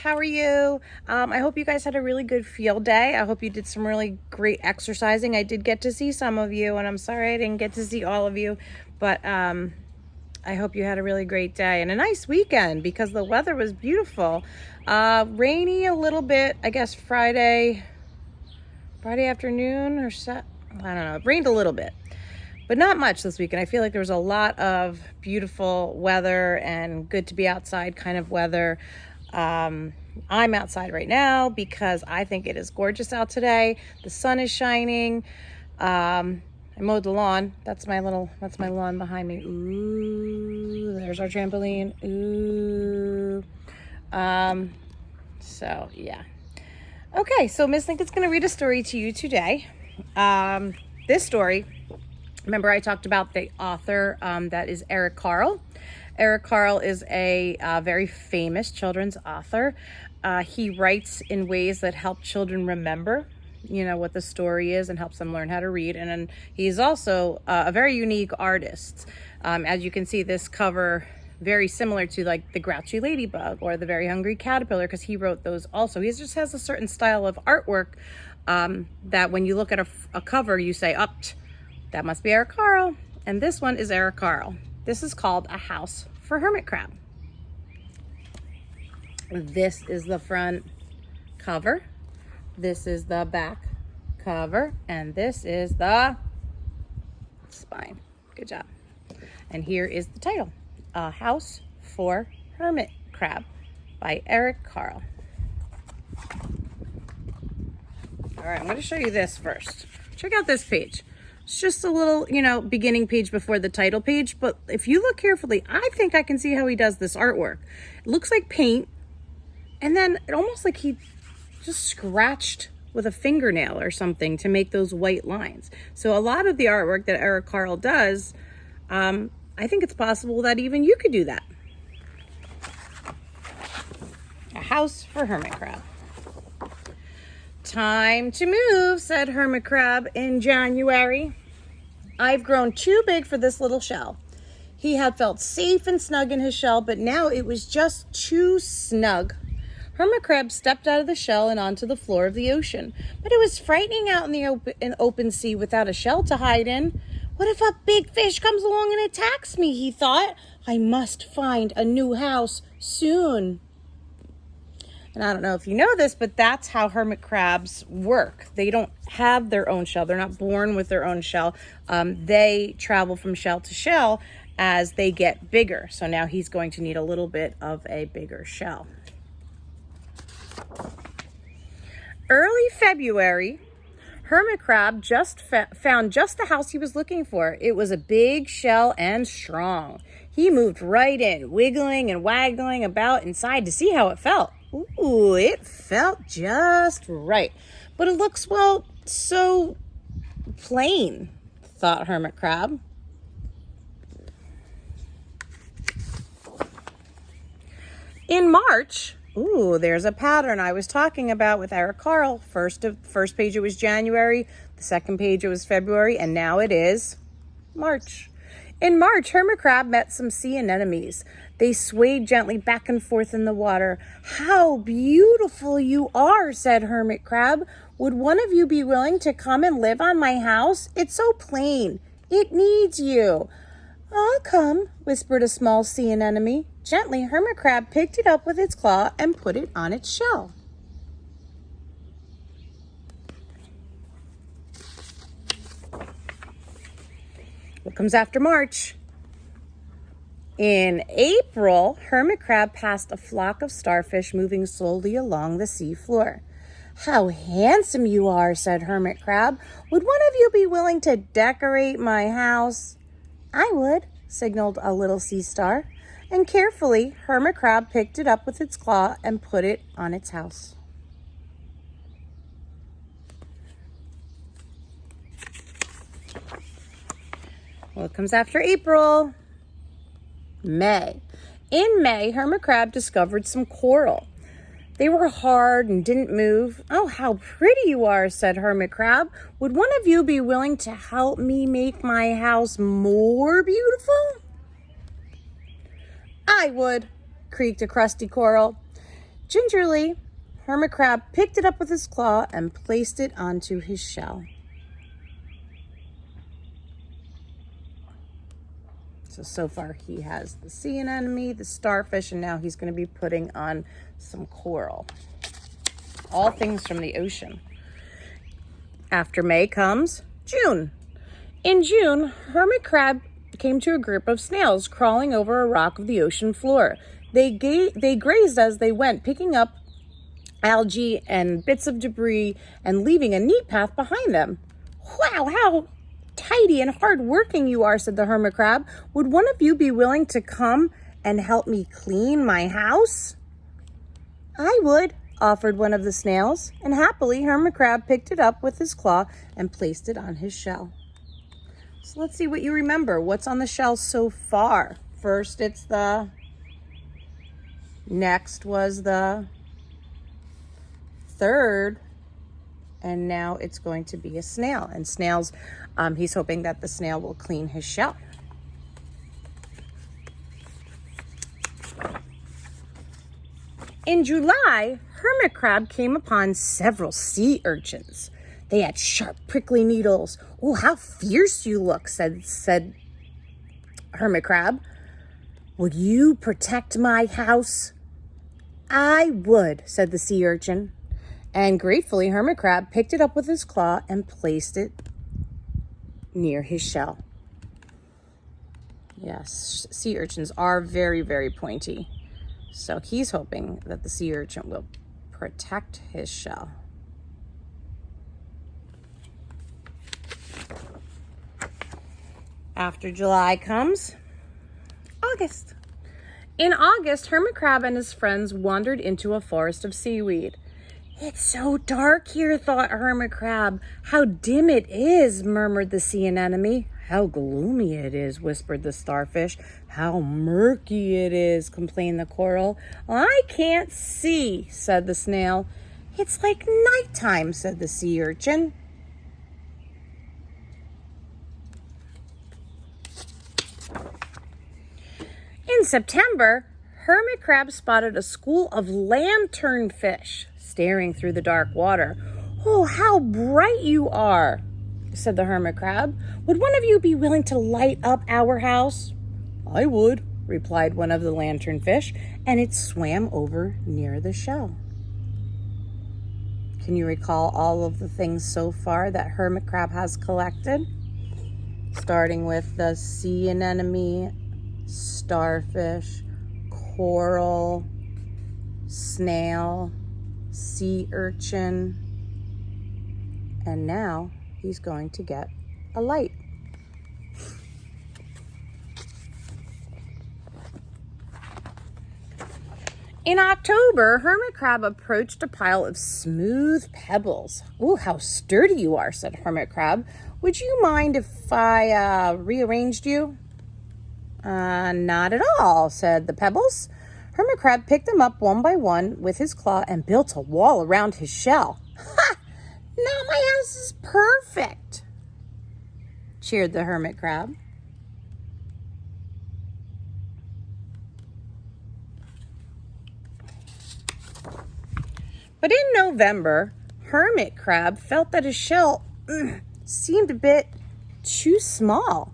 How are you? I hope you guys had a really good field day. I hope you did some really great exercising. I did get to see some of you, and I'm sorry I didn't get to see all of you, but I hope you had a really great day and a nice weekend because the weather was beautiful. Rainy a little bit, I guess Friday afternoon or I don't know. It rained a little bit, but not much this weekend. I feel like there was a lot of beautiful weather and good to be outside kind of weather. I'm outside right now because I think it is gorgeous out today. The sun is shining. I mowed the lawn. That's my lawn behind me. Ooh, there's our trampoline. Ooh. So yeah. Okay, so Miss Lincoln's going to read a story to you today. This story, remember I talked about the author, that is Eric Carle. Eric Carle is a very famous children's author. He writes in ways that help children remember, what the story is and helps them learn how to read. And then he's also a very unique artist. As you can see, this cover very similar to like the Grouchy Ladybug or the Very Hungry Caterpillar, because he wrote those also. He just has a certain style of artwork that when you look at a cover, you say, that must be Eric Carle. And this one is Eric Carle. This is called A House for Hermit Crab. This is the front cover. This is the back cover. And this is the spine. Good job. And here is the title. A House for Hermit Crab by Eric Carle. All right, I'm going to show you this first. Check out this page. It's just a little, beginning page before the title page. But if you look carefully, I think I can see how he does this artwork. It looks like paint. And then it almost like he just scratched with a fingernail or something to make those white lines. So a lot of the artwork that Eric Carle does, I think it's possible that even you could do that. A House for Hermit Crab. Time to move, said Hermit Crab in January. I've grown too big for this little shell. He had felt safe and snug in his shell, but now it was just too snug. Hermit Crab stepped out of the shell and onto the floor of the ocean, but it was frightening out in the open sea without a shell to hide in. What if a big fish comes along and attacks me, he thought. I must find a new house soon. And I don't know if you know this, but that's how hermit crabs work. They don't have their own shell. They're not born with their own shell. They travel from shell to shell as they get bigger. So now he's going to need a little bit of a bigger shell. Early February, Hermit Crab just found just the house he was looking for. It was a big shell and strong. He moved right in, wiggling and waggling about inside to see how it felt. Ooh, it felt just right. But it looks, so plain, thought Hermit Crab. In March, there's a pattern I was talking about with Eric Carle. First page it was January, the second page it was February, and now it is March. In March, Hermit Crab met some sea anemones. They swayed gently back and forth in the water. How beautiful you are, said Hermit Crab. Would one of you be willing to come and live on my house? It's so plain. It needs you. I'll come, whispered a small sea anemone. Gently, Hermit Crab picked it up with its claw and put it on its shell. What comes after March? In April, Hermit Crab passed a flock of starfish moving slowly along the sea floor. How handsome you are, said Hermit Crab. Would one of you be willing to decorate my house? I would, signaled a little sea star. And carefully, Hermit Crab picked it up with its claw and put it on its house. What comes after April? May. In May, Hermit Crab discovered some coral. They were hard and didn't move. Oh, how pretty you are, said Hermit Crab. Would one of you be willing to help me make my house more beautiful? I would, creaked a crusty coral. Gingerly, Hermit Crab picked it up with his claw and placed it onto his shell. So far he has the sea anemone, the starfish, and now he's going to be putting on some coral. All things from the ocean. After May comes June. In June, Hermit Crab came to a group of snails crawling over a rock of the ocean floor. They grazed as they went, picking up algae and bits of debris and leaving a neat path behind them. Wow, how tidy and hard-working you are, said the Hermit Crab. Would one of you be willing to come and help me clean my house? I would, offered one of the snails, and happily Hermit Crab picked it up with his claw and placed it on his shell. So let's see what you remember. What's on the shell so far? First it's the, next was the third, and now it's going to be a snail. And snails, he's hoping that the snail will clean his shell. In July, Hermit Crab came upon several sea urchins. They had sharp, prickly needles. Oh, how fierce you look, said Hermit Crab. Would you protect my house? I would, said the sea urchin. And gratefully, Hermit Crab picked it up with his claw and placed it near his shell. Yes, sea urchins are very, very pointy. So he's hoping that the sea urchin will protect his shell. After July comes August. In August, Hermit Crab and his friends wandered into a forest of seaweed. It's so dark here, thought Hermit Crab. How dim it is, murmured the sea anemone. How gloomy it is, whispered the starfish. How murky it is, complained the coral. I can't see, said the snail. It's like nighttime, said the sea urchin. In September, Hermit Crab spotted a school of lanternfish staring through the dark water. Oh, how bright you are, said the Hermit Crab. Would one of you be willing to light up our house? I would, replied one of the lanternfish, and it swam over near the shell. Can you recall all of the things so far that Hermit Crab has collected? Starting with the sea anemone, starfish, coral, snail, sea urchin, and now he's going to get a light. In October, Hermit Crab approached a pile of smooth pebbles. Ooh, how sturdy you are, said Hermit Crab. Would you mind if I rearranged you? Not at all, said the pebbles. Hermit Crab picked them up one by one with his claw and built a wall around his shell. Ha! Now my house is perfect, cheered the Hermit Crab. But in November, Hermit Crab felt that his shell seemed a bit too small.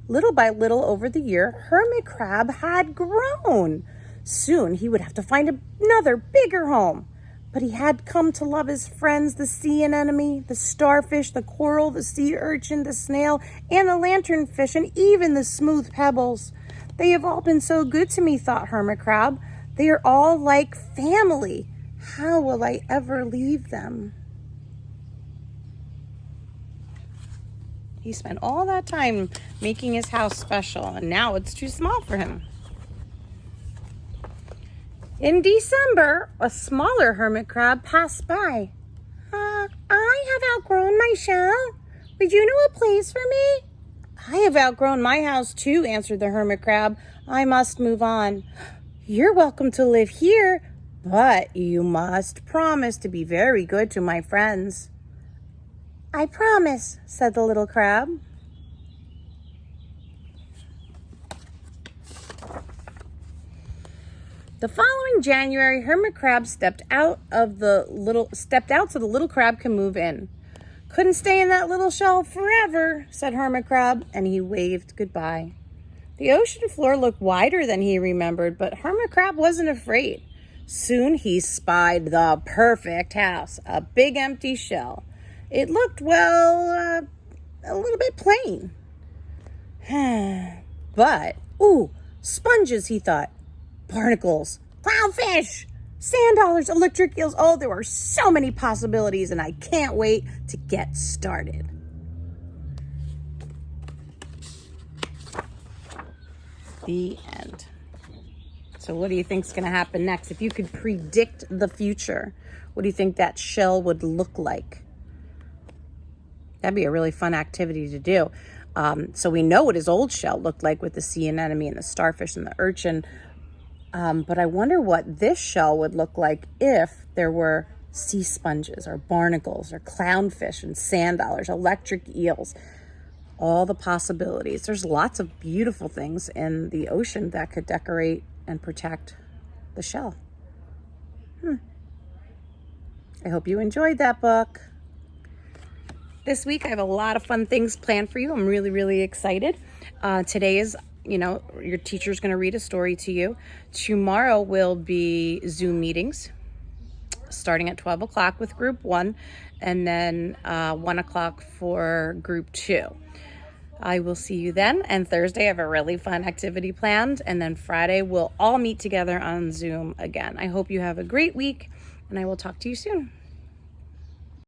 Little by little over the year, Hermit Crab had grown. Soon he would have to find another bigger home. But he had come to love his friends, the sea anemone, the starfish, the coral, the sea urchin, the snail, and the lanternfish, and even the smooth pebbles. They have all been so good to me, thought Hermit Crab. They are all like family. How will I ever leave them? He spent all that time making his house special, and now it's too small for him. In December, a smaller hermit crab passed by. I have outgrown my shell. Would you know a place for me? I have outgrown my house too, answered the hermit crab. I must move on. You're welcome to live here, but you must promise to be very good to my friends. I promise, said the little crab. The following January, Hermit Crab stepped out so the little crab can move in. Couldn't stay in that little shell forever, said Hermit Crab, and he waved goodbye. The ocean floor looked wider than he remembered, but Hermit Crab wasn't afraid. Soon he spied the perfect house, a big empty shell. It looked, well, a little bit plain. But, sponges, he thought. Barnacles, clownfish, sand dollars, electric eels. Oh, there are so many possibilities, and I can't wait to get started. The end. So what do you think is going to happen next? If you could predict the future, what do you think that shell would look like? That'd be a really fun activity to do. So we know what his old shell looked like with the sea anemone and the starfish and the urchin. But I wonder what this shell would look like if there were sea sponges or barnacles or clownfish and sand dollars, electric eels, all the possibilities. There's lots of beautiful things in the ocean that could decorate and protect the shell. I hope you enjoyed that book. This week I have a lot of fun things planned for you. I'm really, really excited. Today is, your teacher's going to read a story to you. Tomorrow will be Zoom meetings starting at 12 o'clock with group 1 and then 1 o'clock for group 2. I will see you then. And Thursday I have a really fun activity planned. And then Friday we'll all meet together on Zoom again. I hope you have a great week and I will talk to you soon.